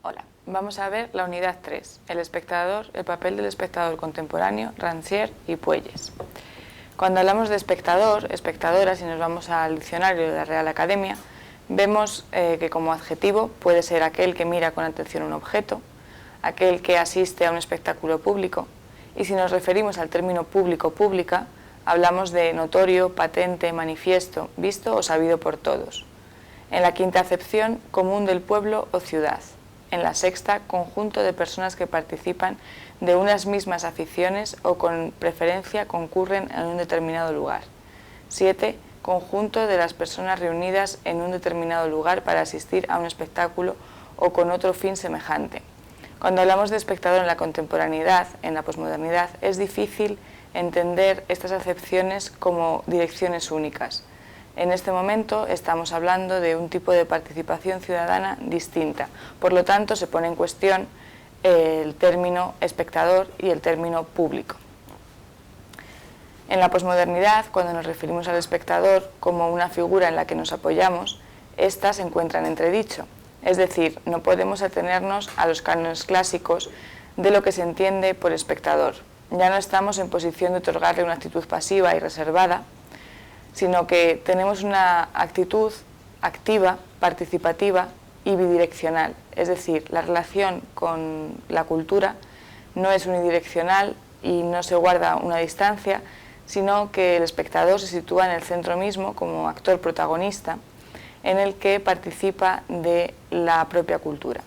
Hola, vamos a ver la unidad 3, el espectador, el papel del espectador contemporáneo, Rancière y Puelles. Cuando hablamos de espectador, espectadora, si nos vamos al diccionario de la Real Academia, vemos que como adjetivo puede ser aquel que mira con atención un objeto, aquel que asiste a un espectáculo público, y si nos referimos al término público-pública, hablamos de notorio, patente, manifiesto, visto o sabido por todos. En la quinta acepción, común del pueblo o ciudad. En la sexta, conjunto de personas que participan de unas mismas aficiones o con preferencia concurren en un determinado lugar. 7. Conjunto de las personas reunidas en un determinado lugar para asistir a un espectáculo o con otro fin semejante. Cuando hablamos de espectador en la contemporaneidad, en la posmodernidad, es difícil entender estas acepciones como direcciones únicas. En este momento estamos hablando de un tipo de participación ciudadana distinta, por lo tanto se pone en cuestión el término espectador y el término público. En la posmodernidad, cuando nos referimos al espectador como una figura en la que nos apoyamos, éstas se encuentran en entredicho, es decir, no podemos atenernos a los cánones clásicos de lo que se entiende por espectador. Ya no estamos en posición de otorgarle una actitud pasiva y reservada, sino que tenemos una actitud activa, participativa y bidireccional. Es decir, la relación con la cultura no es unidireccional y no se guarda una distancia, sino que el espectador se sitúa en el centro mismo como actor protagonista, en el que participa de la propia cultura.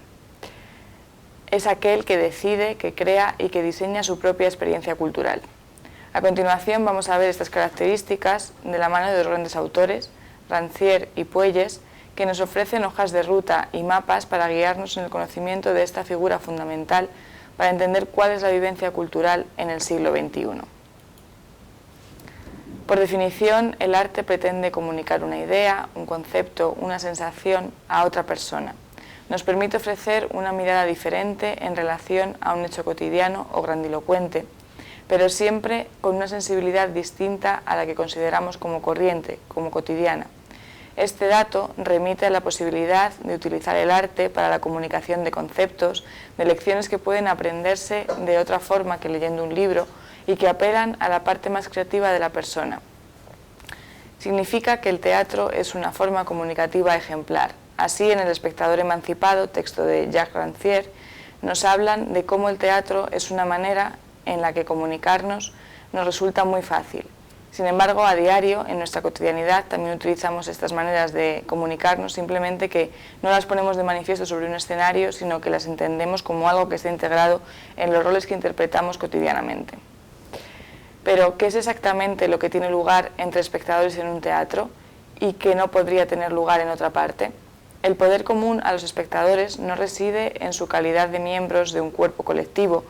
Es aquel que decide, que crea y que diseña su propia experiencia cultural. A continuación vamos a ver estas características de la mano de dos grandes autores, Rancière y Puelles, que nos ofrecen hojas de ruta y mapas para guiarnos en el conocimiento de esta figura fundamental para entender cuál es la vivencia cultural en el siglo XXI. Por definición, el arte pretende comunicar una idea, un concepto, una sensación a otra persona. Nos permite ofrecer una mirada diferente en relación a un hecho cotidiano o grandilocuente, pero siempre con una sensibilidad distinta a la que consideramos como corriente, como cotidiana. Este dato remite a la posibilidad de utilizar el arte para la comunicación de conceptos, de lecciones que pueden aprenderse de otra forma que leyendo un libro y que apelan a la parte más creativa de la persona. Significa que el teatro es una forma comunicativa ejemplar. Así, en El espectador emancipado, texto de Jacques Rancière, nos hablan de cómo el teatro es una manera en la que comunicarnos nos resulta muy fácil. Sin embargo, a diario, en nuestra cotidianidad, también utilizamos estas maneras de comunicarnos, simplemente que no las ponemos de manifiesto sobre un escenario, sino que las entendemos como algo que está integrado en los roles que interpretamos cotidianamente. Pero, ¿qué es exactamente lo que tiene lugar entre espectadores en un teatro y que no podría tener lugar en otra parte? El poder común a los espectadores no reside en su calidad de miembros de un cuerpo colectivo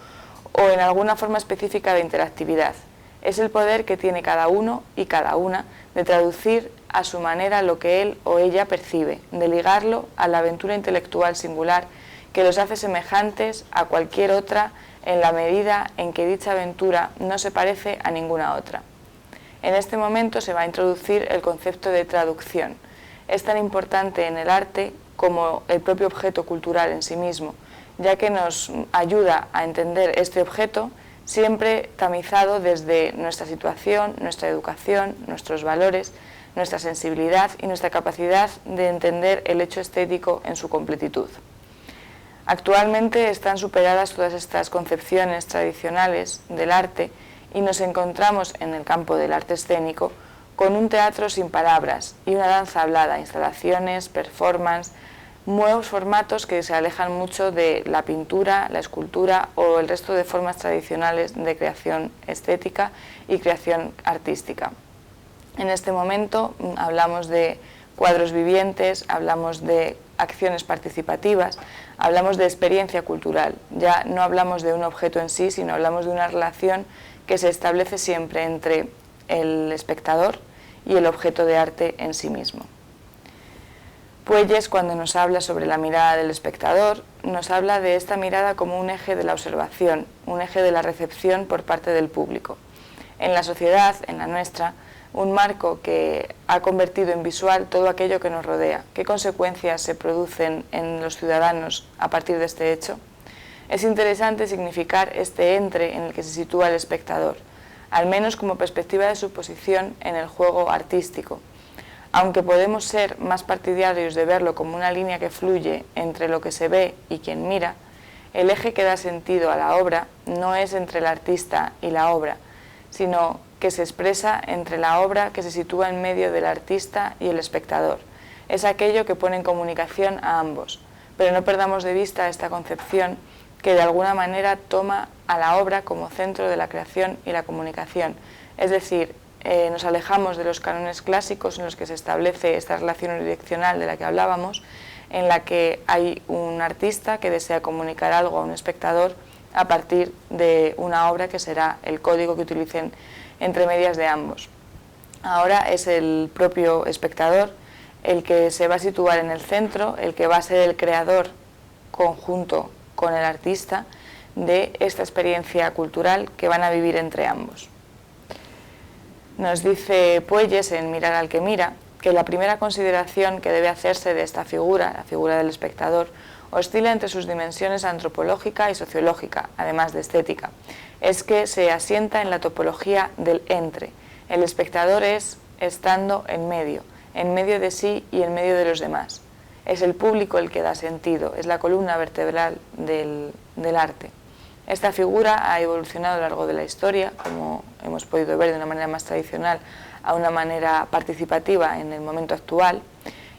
o en alguna forma específica de interactividad. Es el poder que tiene cada uno y cada una de traducir a su manera lo que él o ella percibe, de ligarlo a la aventura intelectual singular que los hace semejantes a cualquier otra en la medida en que dicha aventura no se parece a ninguna otra. En este momento se va a introducir el concepto de traducción. Es tan importante en el arte como el propio objeto cultural en sí mismo, ya que nos ayuda a entender este objeto siempre tamizado desde nuestra situación, nuestra educación, nuestros valores, nuestra sensibilidad y nuestra capacidad de entender el hecho estético en su completitud. Actualmente están superadas todas estas concepciones tradicionales del arte y nos encontramos en el campo del arte escénico con un teatro sin palabras y una danza hablada, instalaciones, performance, nuevos formatos que se alejan mucho de la pintura, la escultura o el resto de formas tradicionales de creación estética y creación artística. En este momento hablamos de cuadros vivientes, hablamos de acciones participativas, hablamos de experiencia cultural. Ya no hablamos de un objeto en sí, sino hablamos de una relación que se establece siempre entre el espectador y el objeto de arte en sí mismo. Puelles, cuando nos habla sobre la mirada del espectador, nos habla de esta mirada como un eje de la observación, un eje de la recepción por parte del público. En la sociedad, en la nuestra, un marco que ha convertido en visual todo aquello que nos rodea. ¿Qué consecuencias se producen en los ciudadanos a partir de este hecho? Es interesante significar este entre en el que se sitúa el espectador, al menos como perspectiva de su posición en el juego artístico. Aunque podemos ser más partidarios de verlo como una línea que fluye entre lo que se ve y quien mira, el eje que da sentido a la obra no es entre el artista y la obra, sino que se expresa entre la obra que se sitúa en medio del artista y el espectador. Es aquello que pone en comunicación a ambos, pero no perdamos de vista esta concepción que de alguna manera toma a la obra como centro de la creación y la comunicación. Es decir, nos alejamos de los cánones clásicos en los que se establece esta relación unidireccional de la que hablábamos, en la que hay un artista que desea comunicar algo a un espectador a partir de una obra que será el código que utilicen entre medias de ambos. Ahora es el propio espectador el que se va a situar en el centro, el que va a ser el creador conjunto con el artista de esta experiencia cultural que van a vivir entre ambos. Nos dice Puelles en Mirar al que mira que la primera consideración que debe hacerse de esta figura, la figura del espectador, oscila entre sus dimensiones antropológica y sociológica, además de estética. Es que se asienta en la topología del entre. El espectador es estando en medio de sí y en medio de los demás. Es el público el que da sentido, es la columna vertebral del arte. Esta figura ha evolucionado a lo largo de la historia, como hemos podido ver, de una manera más tradicional a una manera participativa en el momento actual,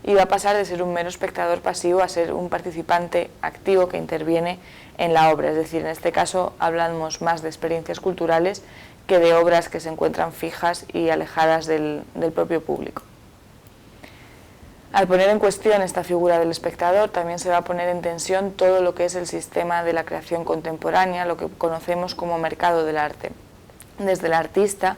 y va a pasar de ser un mero espectador pasivo a ser un participante activo que interviene en la obra. Es decir, en este caso hablamos más de experiencias culturales que de obras que se encuentran fijas y alejadas del propio público. Al poner en cuestión esta figura del espectador, también se va a poner en tensión todo lo que es el sistema de la creación contemporánea, lo que conocemos como mercado del arte. Desde el artista,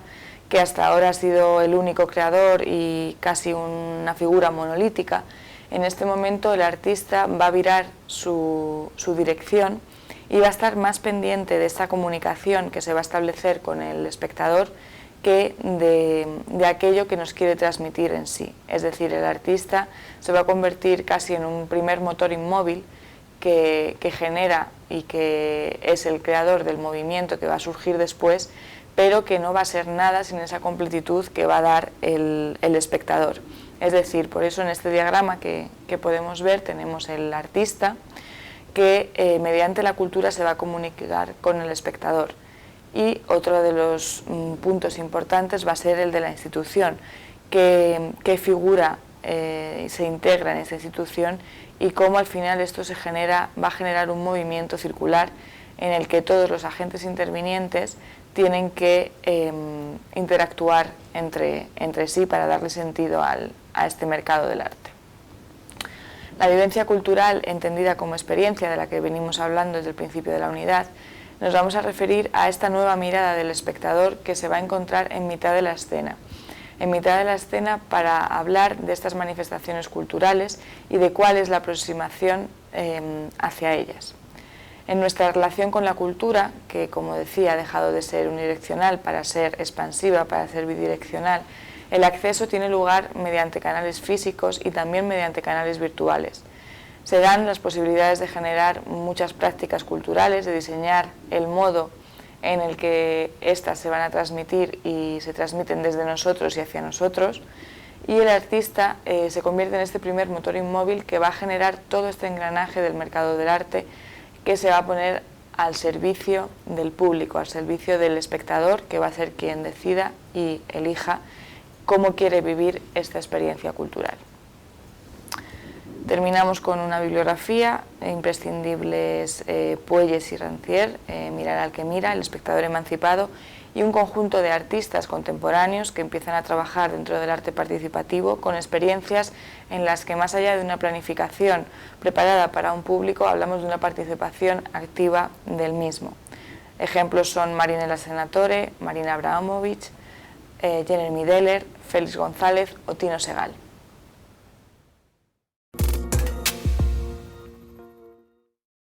que hasta ahora ha sido el único creador y casi una figura monolítica, en este momento el artista va a virar su dirección y va a estar más pendiente de esa comunicación que se va a establecer con el espectador que de aquello que nos quiere transmitir en sí. Es decir, el artista se va a convertir casi en un primer motor inmóvil que genera y que es el creador del movimiento que va a surgir después, pero que no va a ser nada sin esa completitud que va a dar el espectador. Es decir, por eso en este diagrama que podemos ver tenemos el artista que mediante la cultura se va a comunicar con el espectador. Y otro de los puntos importantes va a ser el de la institución, qué figura se integra en esa institución y cómo al final esto va a generar un movimiento circular en el que todos los agentes intervinientes tienen que interactuar entre sí para darle sentido a este mercado del arte. La vivencia cultural, entendida como experiencia de la que venimos hablando desde el principio de la unidad, nos vamos a referir a esta nueva mirada del espectador que se va a encontrar en mitad de la escena. En mitad de la escena para hablar de estas manifestaciones culturales y de cuál es la aproximación hacia ellas. En nuestra relación con la cultura, que como decía ha dejado de ser unidireccional para ser expansiva, para ser bidireccional, el acceso tiene lugar mediante canales físicos y también mediante canales virtuales. Se dan las posibilidades de generar muchas prácticas culturales, de diseñar el modo en el que éstas se van a transmitir y se transmiten desde nosotros y hacia nosotros, y el artista se convierte en este primer motor inmóvil que va a generar todo este engranaje del mercado del arte que se va a poner al servicio del público, al servicio del espectador, que va a ser quien decida y elija cómo quiere vivir esta experiencia cultural. Terminamos con una bibliografía, imprescindibles Puelles y Rancière, Mirar al que mira, El espectador emancipado, y un conjunto de artistas contemporáneos que empiezan a trabajar dentro del arte participativo con experiencias en las que, más allá de una planificación preparada para un público, hablamos de una participación activa del mismo. Ejemplos son Marinella Senatore, Marina Abramovic, Jeremy Deller, Félix González o Tino Segal.